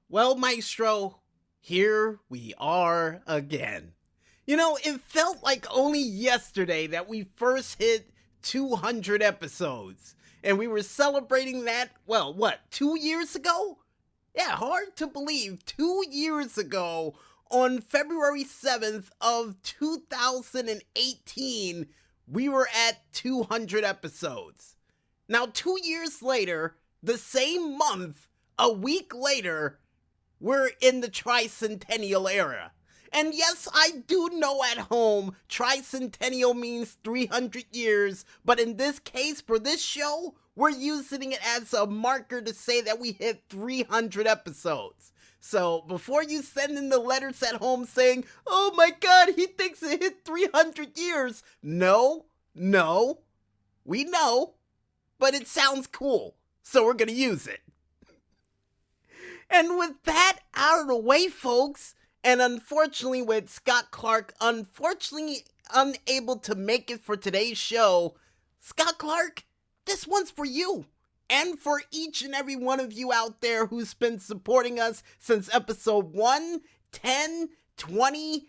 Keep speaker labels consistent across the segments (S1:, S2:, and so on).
S1: Well, Maestro, here we are again. It felt like only yesterday that we first hit 200 episodes. And we were celebrating that, well, what, 2 years ago? Yeah, hard to believe. 2 years ago, on February 7th of 2018, we were at 200 episodes. Now, 2 years later, the same month, a week later, we're in the tricentennial era. And yes, I do know at home, tricentennial means 300 years, but in this case, for this show, we're using it as a marker to say that we hit 300 episodes. So, before you send in the letters at home saying, oh my god, he thinks it hit 300 years. No, we know, but it sounds cool, so we're gonna use it. And with that out of the way, folks, and unfortunately with Scott Clark unfortunately unable to make it for today's show, Scott Clark, this one's for you. And for each and every one of you out there who's been supporting us since episode 1, 10, 20,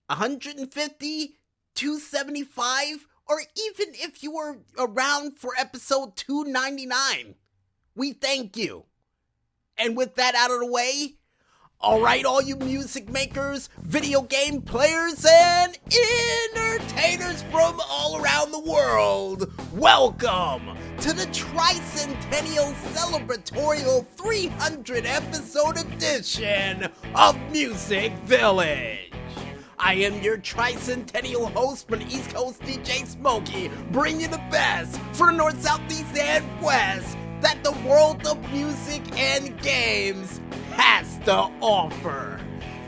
S1: 150, 275, or even if you were around for episode 299. We thank you. And with that out of the way, alright, all you music makers, video game players, and entertainers from all around the world, welcome to the Tricentennial Celebratorial 300 episode edition of Music Village. I am your Tricentennial host from the East Coast, DJ Smokey, bringing you the best for the North, South, East, and West that the world of music and games has to offer.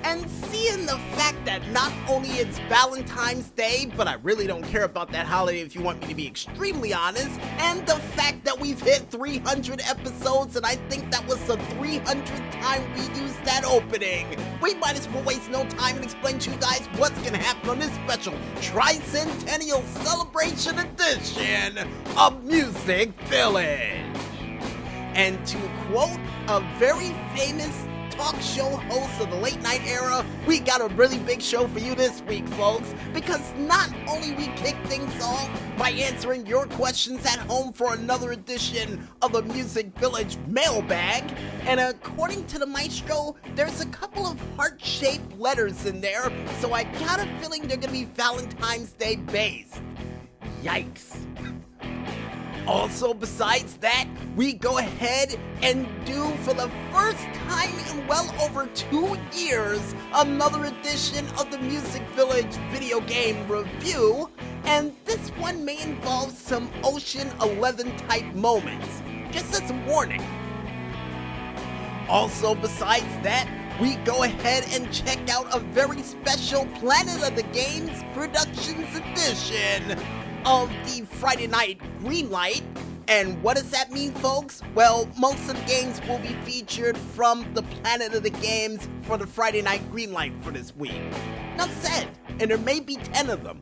S1: And seeing the fact that not only it's Valentine's Day, but I really don't care about that holiday if you want me to be extremely honest, and the fact that we've hit 300 episodes, and I think that was the 300th time we used that opening, we might as well waste no time and explain to you guys what's gonna happen on this special Tricentennial Celebration Edition of Music Village. And to quote a very famous talk show host of the late night era, we got a really big show for you this week, folks, because not only we kick things off by answering your questions at home for another edition of the Music Village mailbag, and according to the maestro, there's a couple of heart-shaped letters in there, so I got a feeling they're gonna be Valentine's Day based. Yikes. Also, besides that, we go ahead and do, for the first time in well over 2 years, another edition of the Music Village video game review, and this one may involve some Ocean 11 type moments, just as a warning. Also, besides that, we go ahead and check out a very special Planet of the Games Productions edition of the Friday Night Greenlight. And what does that mean, folks? Well, most of the games will be featured from the Planet of the Games for the Friday Night Greenlight for this week. Enough said, and there may be 10 of them.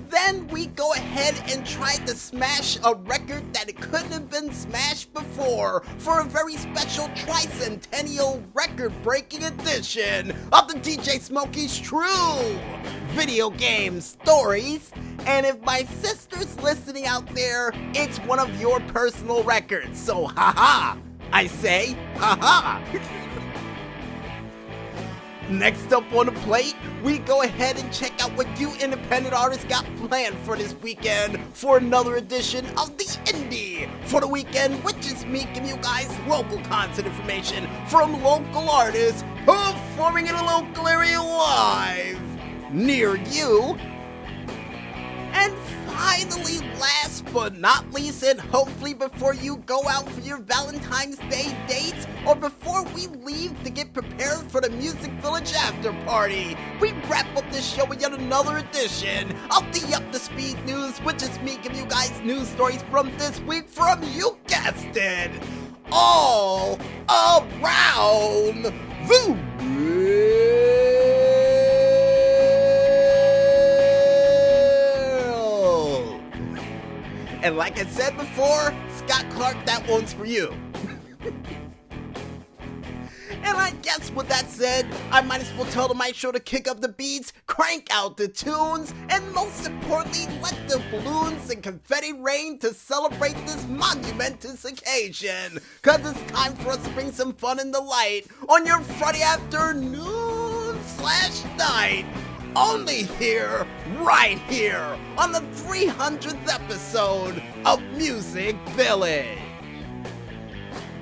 S1: Then we go ahead and try to smash a record that it couldn't have been smashed before for a very special Tricentennial record-breaking edition of the DJ Smokey's True Video Game Stories. And if my sister's listening out there, it's one of your personal records. So haha, I say haha. Next up on the plate, we go ahead and check out what you independent artists got planned for this weekend for another edition of the Indie for the Weekend, which is me giving you guys local content information from local artists performing in a local area live near you. And finally, last but not least, and hopefully before you go out for your Valentine's Day dates, or before we leave to get prepared for the Music Village after party, we wrap up this show with yet another edition of the Up to Speed News, which is me giving you guys news stories from this week from, you guessed it, all around the world. And like I said before, Scott Clark, that one's for you. guess with that said, I might as well tell the maestro to kick up the beats, crank out the tunes, and most importantly, let the balloons and confetti rain to celebrate this monumentous occasion. Cause it's time for us to bring some fun and delight on your Friday afternoon/night. Only here, right here, on the 300th episode of Music Village.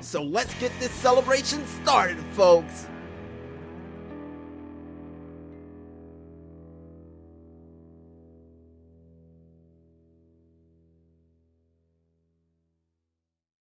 S1: So let's get this celebration started, folks.